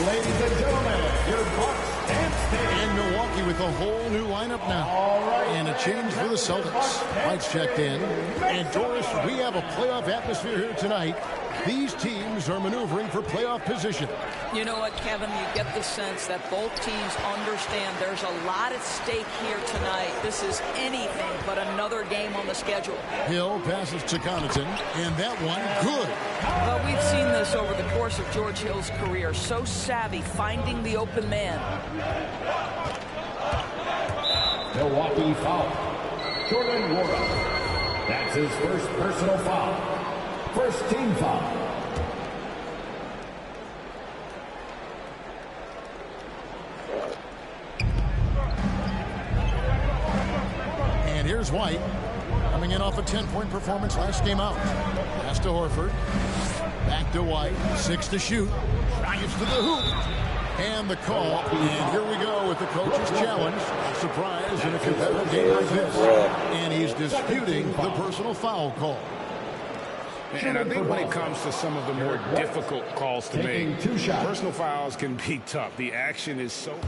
Ladies and gentlemen, your Bucks and Milwaukee with a whole new lineup now. And a change for the Celtics. Mike's checked in. And Doris, we have a playoff atmosphere here tonight. These teams are maneuvering for playoff position. You know what, Kevin? You get the sense that both teams understand there's a lot at stake here tonight. This is anything but another game on the schedule. Hill passes to Connaughton, and that one good. But we've seen this over the course of George Hill's career. So savvy finding the open man. Milwaukee foul. Jordan Ward. That's his first personal foul. First team foul. And here's White, coming in off a 10-point performance last game out. Pass to Horford. Back to White. 6 to shoot. Drives to the hoop. And the call. And here we go with the coach's challenge. A surprise in a competitive game like this. And he's disputing the personal foul call. And I think when it comes to some of the more difficult calls to make, personal fouls can be tough. The action is so...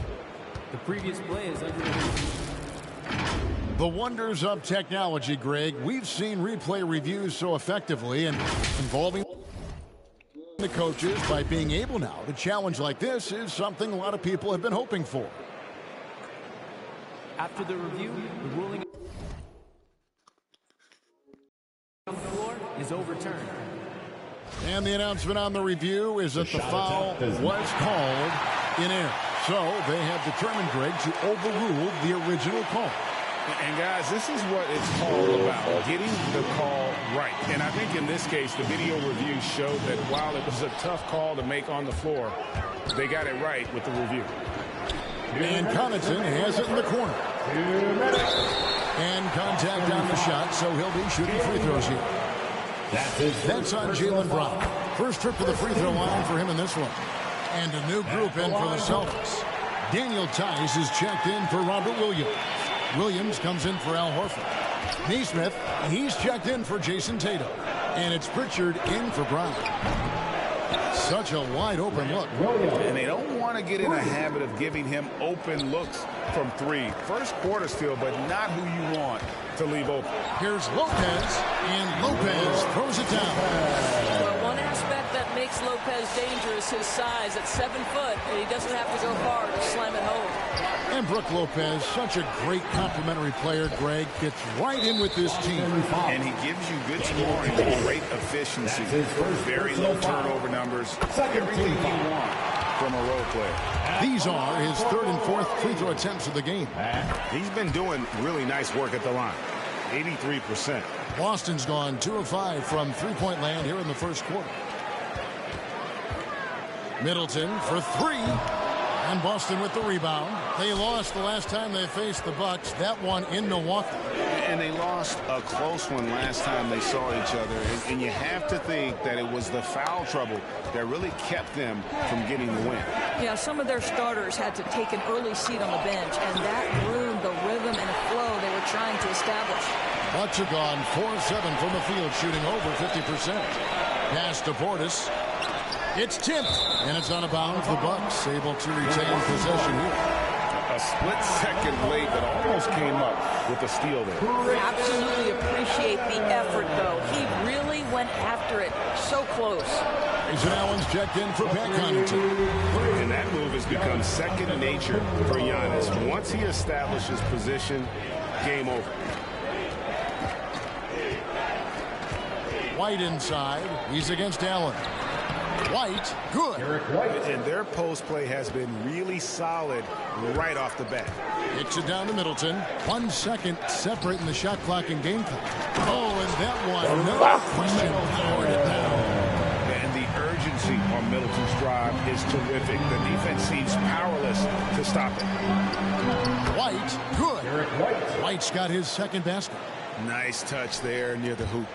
The previous play is under the... The wonders of technology, Greg. We've seen replay reviews so effectively and involving the coaches by being able now to challenge like this is something a lot of people have been hoping for. After the review, the ruling on the floor is overturned. And the announcement on the review is that the foul was called in air. So they have determined, Greg, to overrule the original call. And guys, this is what it's all about, getting the call right. And I think in this case, the video review showed that while it was a tough call to make on the floor, they got it right with the review. And Connaughton has it in the corner. And contact on the shot, so he'll be shooting free throws here. That's on Jaylen Brown. First trip to the free throw line for him in this one. And a new group in for the Celtics. Daniel Tice is checked in for Robert Williams. Williams comes in for Al Horford. Neesmith, he's checked in for Jason Tatum. And it's Pritchard in for Brown. Such a wide open look. And they don't want to get in a habit of giving him open looks from three. First quarter still, but not who you want to leave open. Here's Lopez, and Lopez throws it down. Well, one aspect that makes Lopez dangerous is his size at 7 foot, and he doesn't have to go far to slam it home. And Brook Lopez, such a great complimentary player, Greg, gets right in with this team. And he gives you good scoring with great efficiency. Very low turnover numbers. Everything you want from a role player. These are his third and fourth free throw attempts of the game. He's been doing really nice work at the line. 83%. Boston's gone 2 of 5 from three-point land here in the first quarter. Middleton for 3. And Boston with the rebound. They lost the last time they faced the Bucks. That one in Milwaukee. And they lost a close one last time they saw each other. And you have to think that it was the foul trouble that really kept them from getting the win. Yeah, some of their starters had to take an early seat on the bench, and that ruined the rhythm and flow they were trying to establish. Bucks are gone 4 of 7 from the field, shooting over 50%. Pass to Portis. It's tipped, and it's out of bounds. The Bucks able to retain possession here. A split second late that almost came up with a steal there. Absolutely appreciate the effort, though. He really went after it. So close. Grayson Allen's checked in for Pat Connaughton. And that move has become second nature for Giannis. Once he establishes position, game over. White inside. He's against Allen. White, good. And their post play has been really solid right off the bat. Kicks it down to Middleton. 1 second separating the shot clock and game clock. Oh, and that one, no question, powered it down. And the urgency on Middleton's drive is terrific. The defense seems powerless to stop it. White, good. White's got his second basket. Nice touch there near the hoop.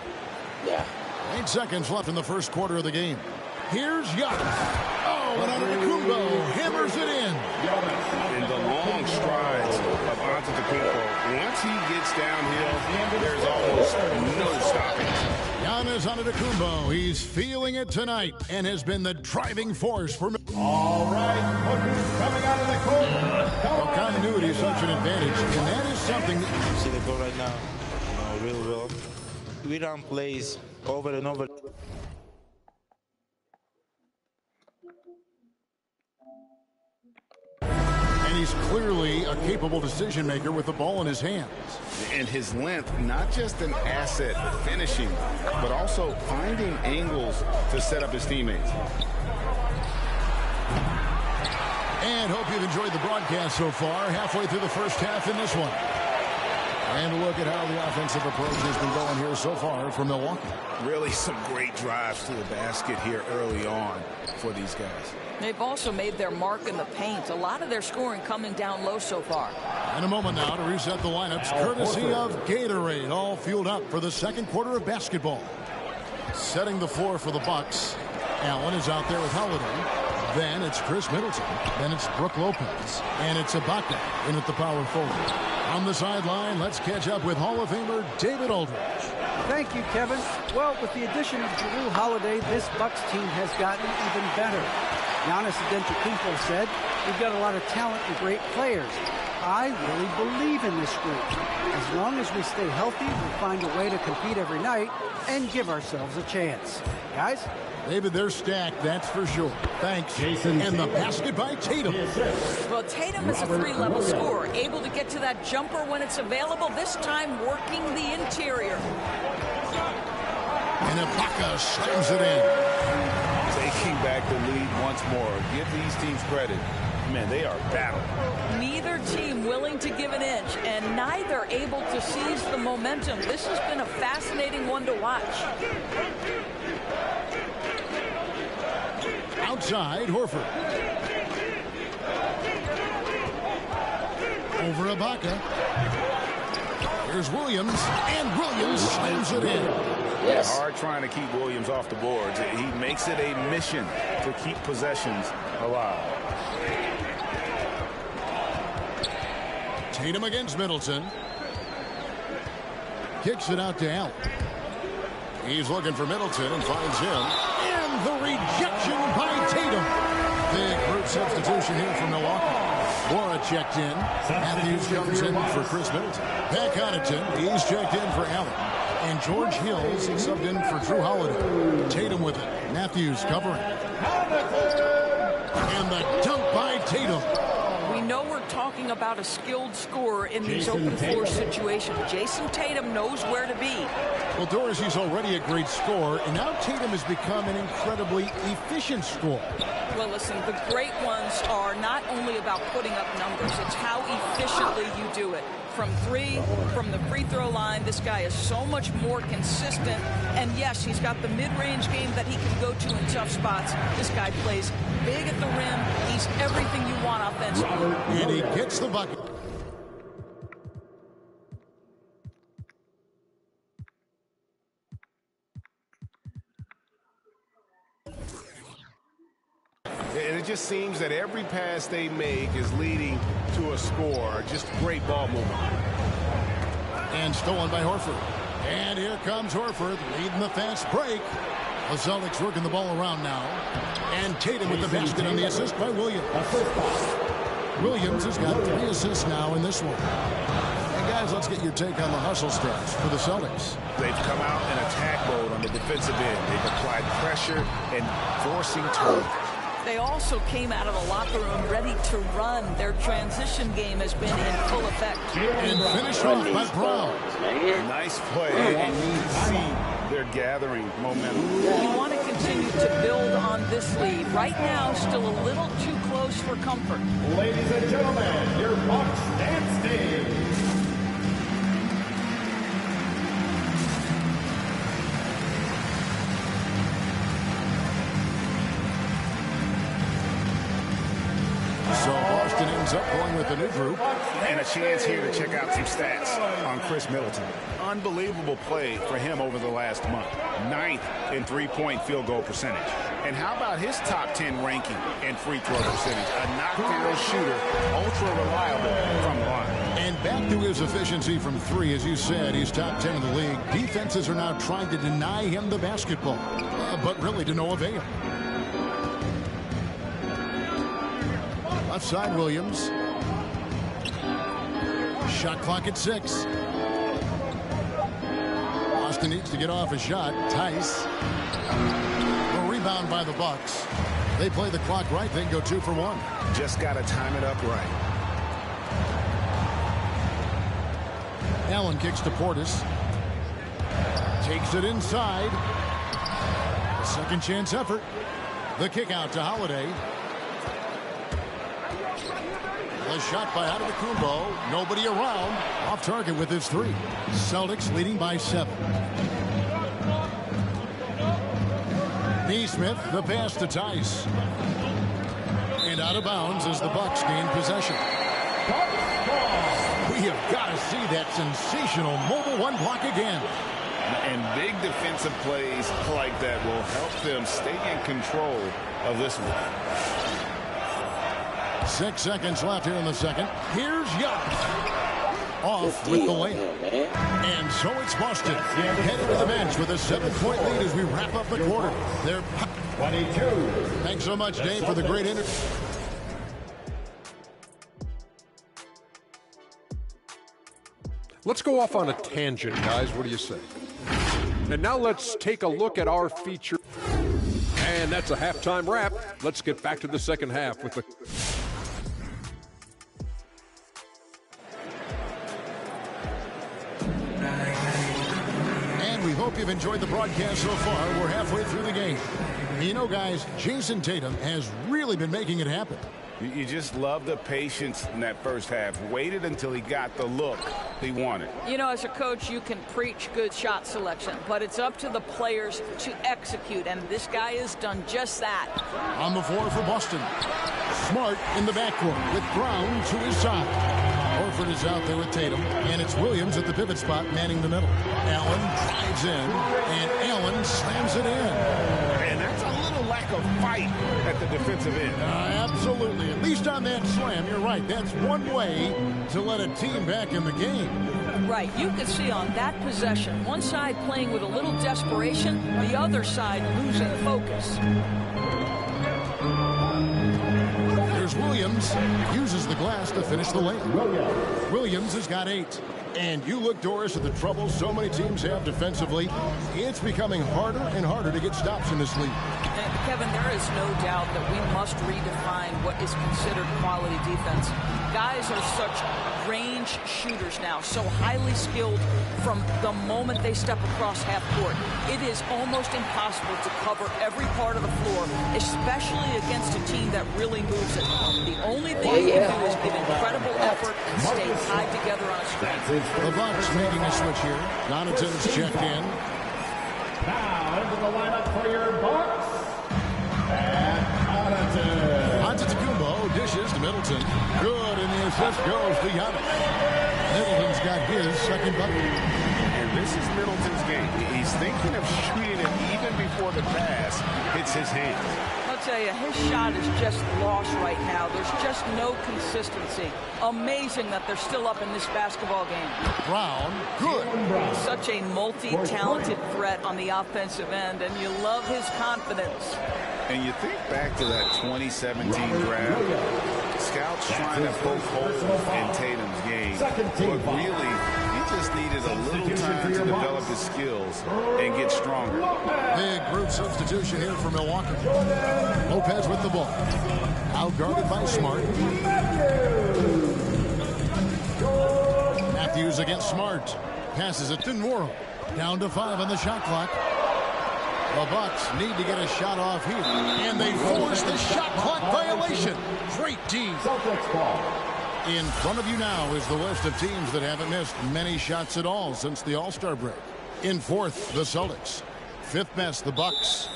8 seconds left in the first quarter of the game. Here's Giannis. Oh, and Antetokounmpo hammers it in. In the long strides of Antetokounmpo, once he gets downhill, there's almost no stopping. Giannis Antetokounmpo, he's feeling it tonight and has been the driving force for All right, look who's coming out of the court. Well, continuity is such an advantage, and that is something that... See the goal right now, real well. We run plays over and over. And he's clearly a capable decision maker with the ball in his hands. And his length, not just an asset for finishing, but also finding angles to set up his teammates. And hope you've enjoyed the broadcast so far. Halfway through the first half in this one. And look at how the offensive approach has been going here so far for Milwaukee. Really some great drives to the basket here early on for these guys. They've also made their mark in the paint. A lot of their scoring coming down low so far. In a moment now to reset the lineups, courtesy of Gatorade, all fueled up for the second quarter of basketball. Setting the floor for the Bucks. Allen is out there with Holiday. Then it's Chris Middleton. Then it's Brook Lopez. And it's Ibaka in at the power forward. On the sideline, let's catch up with Hall of Famer David Aldridge. Thank you, Kevin. Well, with the addition of Jrue Holiday, this Bucks team has gotten even better. Giannis Antetokounmpo said, "We've got a lot of talent and great players." I really believe in this group. As long as we stay healthy, we'll find a way to compete every night and give ourselves a chance. Guys? David, they're stacked, that's for sure. Thanks. Jason. And the basket by Tatum. Well, Tatum is a three-level scorer, able to get to that jumper when it's available, this time working the interior. And Ibaka slams it in. Taking back the lead once more. Give these teams credit. Man, they are battling. Neither team willing to give an inch, and neither able to seize the momentum. This has been a fascinating one to watch. Outside, Horford. Over Ibaka. Here's Williams, and Williams slams it in. Yes. Hard trying to keep Williams off the boards. He makes it a mission to keep possessions alive. Tatum against Middleton. Kicks it out to Allen. He's looking for Middleton and finds him. And the rejection by Tatum. Big group substitution here from Milwaukee. Wara checked in. Matthews comes in for Chris Middleton. Pat Connaughton, he's checked in for Allen. And George Hills subbed in for Jrue Holiday. Tatum with it. Matthews covering. And the dunk by Tatum. We know we're talking about a skilled scorer in these open floor situations. Jason Tatum knows where to be. Well, Doris, he's already a great scorer, and now Tatum has become an incredibly efficient scorer. Well, listen, the great ones are not only about putting up numbers, it's how efficiently you do it. From three, from the free throw line, this guy is so much more consistent. And yes, he's got the mid-range game that he can go to in tough spots. This guy plays big at the rim. He's everything you want offensively. And he gets the bucket. And it just seems that every pass they make is leading to a score. Just great ball movement. And stolen by Horford. And here comes Horford leading the fast break. The Celtics working the ball around now. And Tatum with the basket on the assist by Williams. Williams has got 3 assists now in this one. And guys, let's get your take on the hustle stats for the Celtics. They've come out in attack mode on the defensive end. They've applied pressure and forcing turnovers. They also came out of the locker room ready to run. Their transition game has been in full effect. And finished off by Brown. Nice play, and you can see they're gathering momentum. We want to continue to build on this lead. Right now, still a little too close for comfort. Ladies and gentlemen, your Bucks dance team. So Boston ends up going with a new group. And a chance here to check out some stats on Chris Middleton. Unbelievable play for him over the last month. 9th in three-point field goal percentage. And how about his top 10 ranking in free throw percentage? A knockdown shooter, ultra reliable from the line. And back to his efficiency from 3, as you said, he's top 10 in the league. Defenses are now trying to deny him the basketball, but really to no avail. Left side, Williams. Shot clock at 6. Boston needs to get off a shot. Tice. A rebound by the Bucks. They play the clock right, then go 2 for 1. Just got to time it up right. Allen kicks to Portis. Takes it inside. A second chance effort. The kick out to Holiday. The shot by Antetokounmpo. Nobody around. Off target with his 3. Celtics leading by 7. Neesmith, the pass to Tice. And out of bounds as the Bucks gain possession. We have got to see that sensational mobile 1 block again. And big defensive plays like that will help them stay in control of this one. 6 seconds left here in the second. Here's Young. Off with the layup. And so it's Boston. Headed to the bench with a 7-point lead as we wrap up the quarter. They're 22. Thanks so much, Dave, for the great interview. Let's go off on a tangent, guys. What do you say? And now let's take a look at our feature. And that's a halftime wrap. Let's get back to the second half with the... And we hope you've enjoyed the broadcast so far. We're halfway through the game. You know, guys, Jason Tatum has really been making it happen. You just love the patience in that first half. Waited until he got the look he wanted. You know, as a coach, you can preach good shot selection, but it's up to the players to execute, and this guy has done just that. On the floor for Boston. Smart in the backcourt with Brown to his side. Horford is out there with Tatum, and it's Williams at the pivot spot manning the middle. Allen drives in, and Allen slams it in. And that's a little lack of fight at the defensive end. Absolutely. At least on that slam, you're right. That's one way to let a team back in the game. Right. You could see on that possession, one side playing with a little desperation, the other side losing focus. Here's Williams. Uses the glass to finish the layup. Williams has got 8. And you look, Doris, at the trouble so many teams have defensively. It's becoming harder and harder to get stops in this league. And Kevin, there is no doubt that we must redefine what is considered quality defense. Guys are such range shooters now, so highly skilled from the moment they step across half court. It is almost impossible to cover every part of the floor, especially against a team that really moves it. The only thing you can do is give incredible effort and stay tied together on a string. The Bucks making a switch here. Donaton's checked in. Now into the lineup for your Bucks. And Antetokounmpo dishes to Middleton. Good, and the assist goes to Giannis. Middleton's got his second bucket. And this is Middleton's game. He's thinking of shooting it even before the pass hits his hands. I'll tell you, his shot is just lost right now. There's just no consistency. Amazing that they're still up in this basketball game. Brown, good. Such a multi-talented threat on the offensive end, and you love his confidence. And you think back to that 2017 draft, scouts trying to poke holes in Tatum's game, but really, he just needed a little time to develop his skills and get stronger. Big group substitution here for Milwaukee. Lopez with the ball. Outguarded by Smart. Matthews against Smart. Passes it to Nwora. Down to 5 on the shot clock. The Bucks need to get a shot off here. And they force the shot clock violation. Great team. In front of you now is the list of teams that haven't missed many shots at all since the All-Star break. In 4th, the Celtics. 5th best, the Bucks.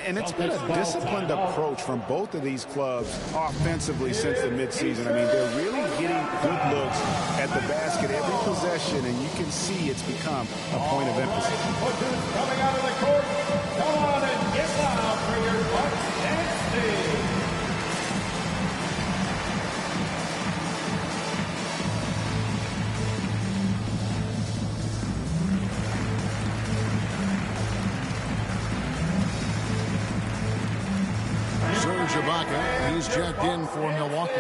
And it's been a disciplined approach from both of these clubs offensively since the midseason. I mean, they're really getting good looks at the basket every possession, and you can see it's become a point of emphasis. Coming out of the court. Come on and get loud for your Bucks dancing. Ibaka. He's checked in for Milwaukee.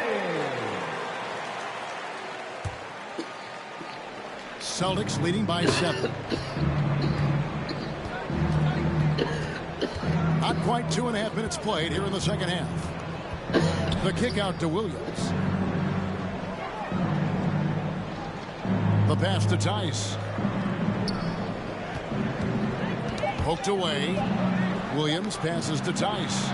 Celtics leading by 7. Not quite 2.5 minutes played here in the second half. The kick out to Williams. The pass to Tice. Poked away. Williams passes to Tice.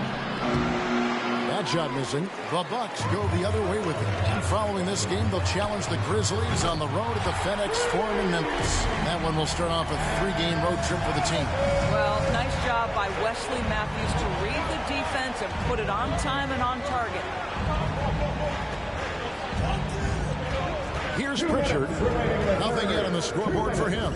That shot missing. The Bucks go the other way with it. And following this game, they'll challenge the Grizzlies on the road at the FedEx Forum in Memphis. That one will start off a 3-game road trip for the team. Well, nice job by Wesley Matthews to read the defense and put it on time and on target. Here's Pritchard. Nothing yet on the scoreboard for him.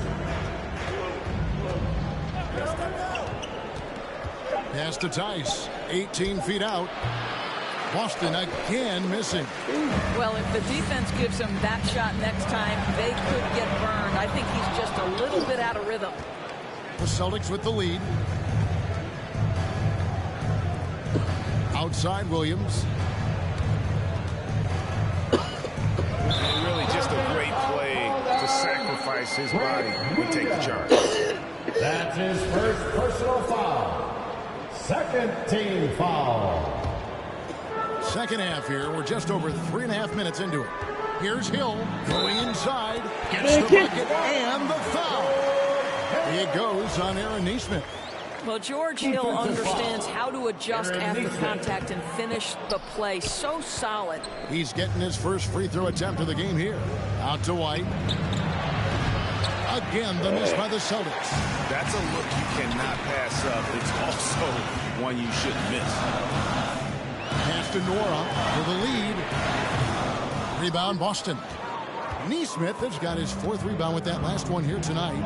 Pass to Tice. 18 feet out. Boston again missing. Well, if the defense gives him that shot next time, they could get burned. I think he's just a little bit out of rhythm. The Celtics with the lead. Outside Williams. Really just a great play to sacrifice his body and take the charge. That's his first personal foul. Second team foul. Second half here. We're just over 3.5 minutes into it. Here's Hill going inside. Gets the bucket and the foul. It goes on Aaron Nesmith. Well, George Hill understands how to adjust after contact and finish the play. So solid. He's getting his first free throw attempt of the game here. Out to White. Again, the miss by the Celtics. That's a look you cannot pass up. It's also one you shouldn't miss. Pass to Nora for the lead. Rebound, Boston. Nesmith has got his 4th rebound with that last one here tonight.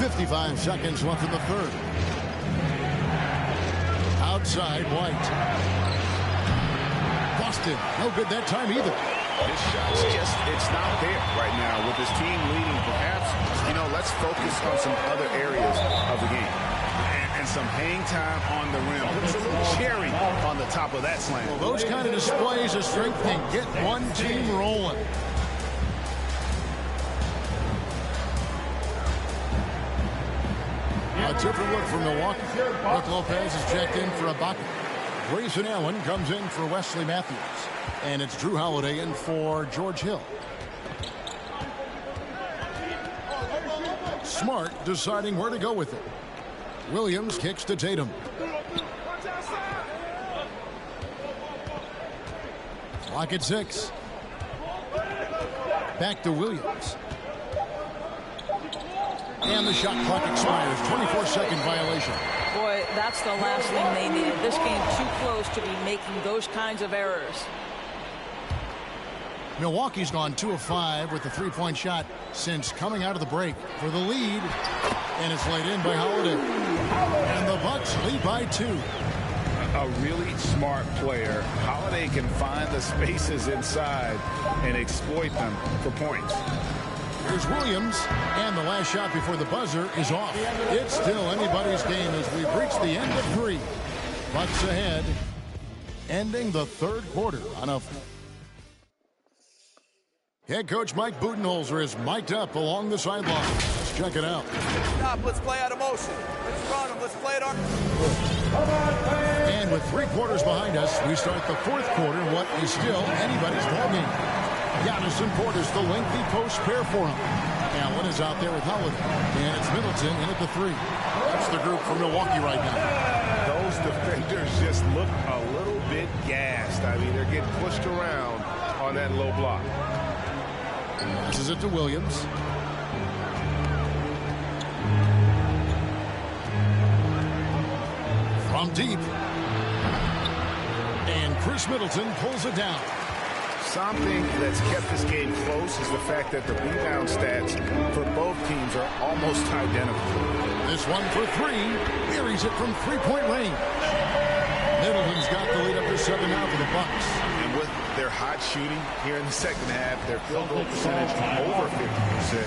55 seconds left in the third. Outside, White. Boston, no good that time either. This shot's just, it's not there right now with his team leading. Perhaps, let's focus on some other areas of the game. And some hang time on the rim. Put a little cherry on the top of that slam. Well, those kind of displays of strength can get one team rolling. A different look for Milwaukee. Brook Lopez is checked in for Ibaka. Grayson Allen comes in for Wesley Matthews. And it's Drew Holiday in for George Hill. Smart deciding where to go with it. Williams kicks to Tatum. Clock at 6. Back to Williams. And the shot clock expires. 24-second violation. Boy, that's the last thing they needed. This game too close to be making those kinds of errors. Milwaukee's gone 2 of 5 with the 3-point shot since coming out of the break for the lead. And it's laid in by Holiday. And the Bucks lead by 2. A really smart player. Holiday can find the spaces inside and exploit them for points. Here's Williams, and the last shot before the buzzer is off. It's still anybody's game as we've reached the end of 3. Bucks ahead, ending the third quarter on a... Head coach Mike Budenholzer is mic'd up along the sideline. Let's check it out. Stop, let's play out of motion. Let's run them, let's play it on. And with 3 quarters behind us, we start the 4th quarter, what is still anybody's ballgame. Giannis and Portis, the lengthy post pair for him. Allen is out there with Holiday. And it's Middleton in at the 3. That's the group for Milwaukee right now. Those defenders just look a little bit gassed. I mean, they're getting pushed around on that low block. Passes it to Williams. From deep. And Chris Middleton pulls it down. Something that's kept this game close is the fact that the rebound stats for both teams are almost identical. This one for 3. Buries it from 3-point range. Middleton's got the lead up to 7 now for the Bucks. And with their hot shooting here in the second half, their field goal percentage over 50%.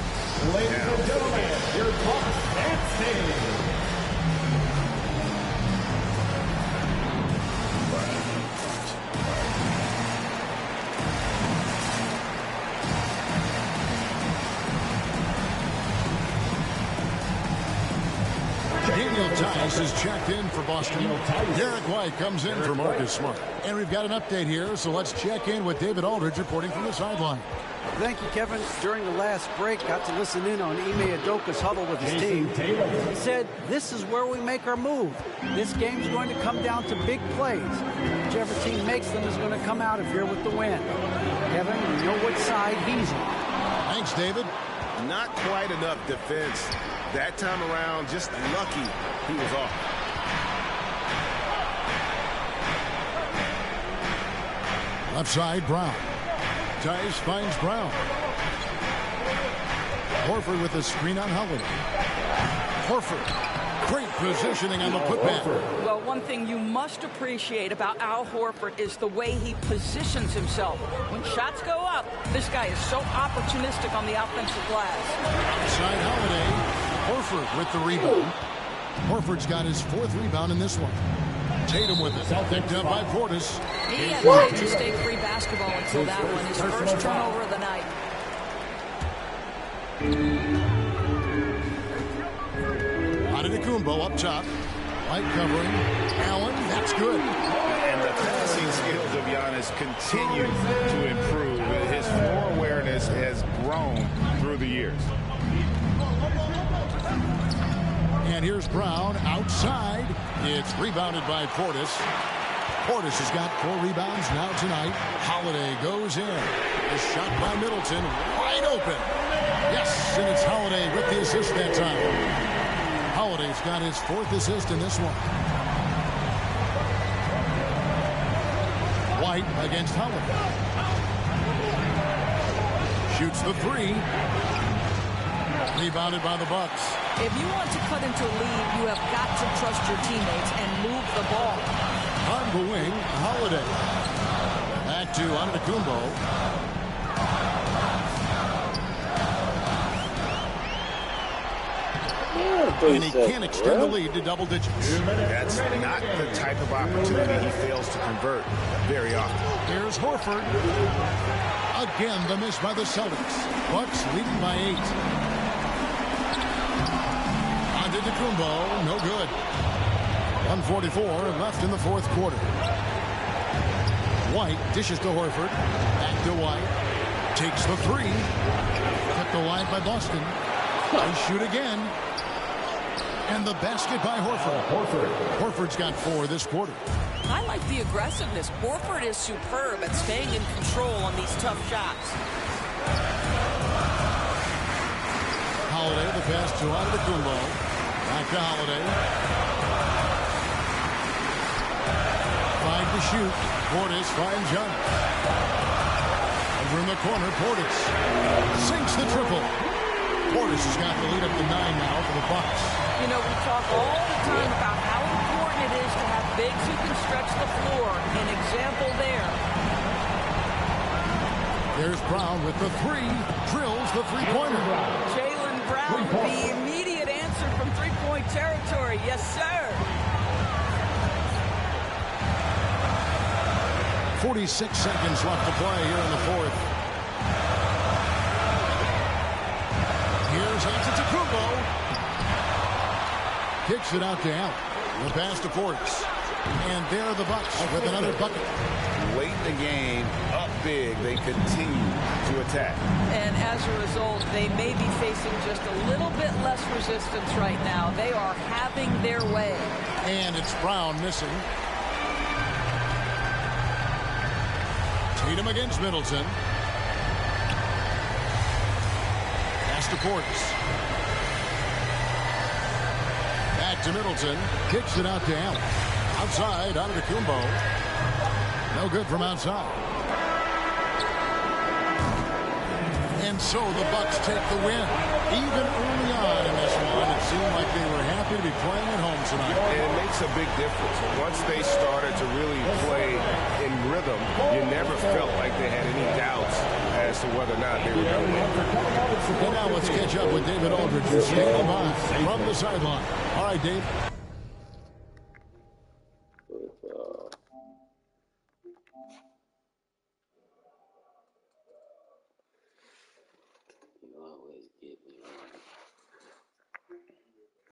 Ladies and gentlemen, your Bucks and Stadium. Daniel Tice is checked in for Boston. Derek White comes in for Marcus Smart. And we've got an update here, so let's check in with David Aldridge reporting from the sideline. Thank you, Kevin. During the last break, got to listen in on Ime Udoka's huddle with his team. He said, this is where we make our move. This game's going to come down to big plays. Whichever team makes them is going to come out of here with the win. Kevin, you know what side he's on. Thanks, David. Not quite enough defense that time around. Just lucky he was off. Left side, Brown. Tice finds Brown. Horford with the screen on Holiday. Horford. Great positioning on the putback. Well, one thing you must appreciate about Al Horford is the way he positions himself. When shots go up, this guy is so opportunistic on the offensive glass. Outside Holiday. Horford with the rebound. Horford's got his 4th rebound in this one. Tatum with it. Picked up by Portis. He had played mistake-free basketball until that one. His first turnover of the night. Antetokounmpo up top. Light covering. Allen, that's good. And the passing skills of Giannis continue to improve. His floor awareness has grown through the years. And here's Brown outside. It's rebounded by Portis. Portis has got 4 rebounds now tonight. Holiday goes in. A shot by Middleton. Wide open. Yes, and it's Holiday with the assist that time. Holiday's got his 4th assist in this one. White against Holiday. Shoots the 3. Rebounded by the Bucks. If you want to cut into a lead, you have got to trust your teammates and move the ball. On the wing, Holiday. Back to Antetokounmpo. And he can't extend the lead to double digits. That's not the type of opportunity he fails to convert very often. Here's Horford. Again, the miss by the Celtics. Bucks leading by 8. Antetokounmpo, no good. 1:44 left in the 4th quarter. White dishes to Horford. Back to White. Takes the 3. Kept the line by Boston. They shoot again. And the basket by Horford. Horford's got 4 this quarter. I like the aggressiveness. Horford is superb at staying in control on these tough shots. Holiday, the pass to Antetokounmpo. Back to Holiday. 5 to shoot. Portis finds Young. Over in the corner, Portis sinks the triple. Portis has got the lead up to 9 now for the Bucks. You know, we talk all the time about how important it is to have bigs who can stretch the floor. An example there. There's Brown with the 3. Drills the 3-pointer. Jaylen Brown, the immediate answer from three-point territory. Yes, sir. 46 seconds left to play here in the 4th. Here's Antetokounmpo. Kicks it out to Allen. The pass to Portis. And there are the Bucks with another bucket. Late in the game, up big, they continue to attack. And as a result, they may be facing just a little bit less resistance right now. They are having their way. And it's Brown missing. Tatum against Middleton. Pass to Portis. Back to Middleton. Kicks it out to Allen. Outside, Antetokounmpo. No good from outside. And so the Bucks take the win. Even early on in this one, it seemed like they were happy to be playing at home tonight. And it makes a big difference. Once they started to really play in rhythm, you never felt like they had any doubts as to whether or not they were going to win. And now let's catch up with David Aldridge, who's standing by from the sideline. All right, Dave.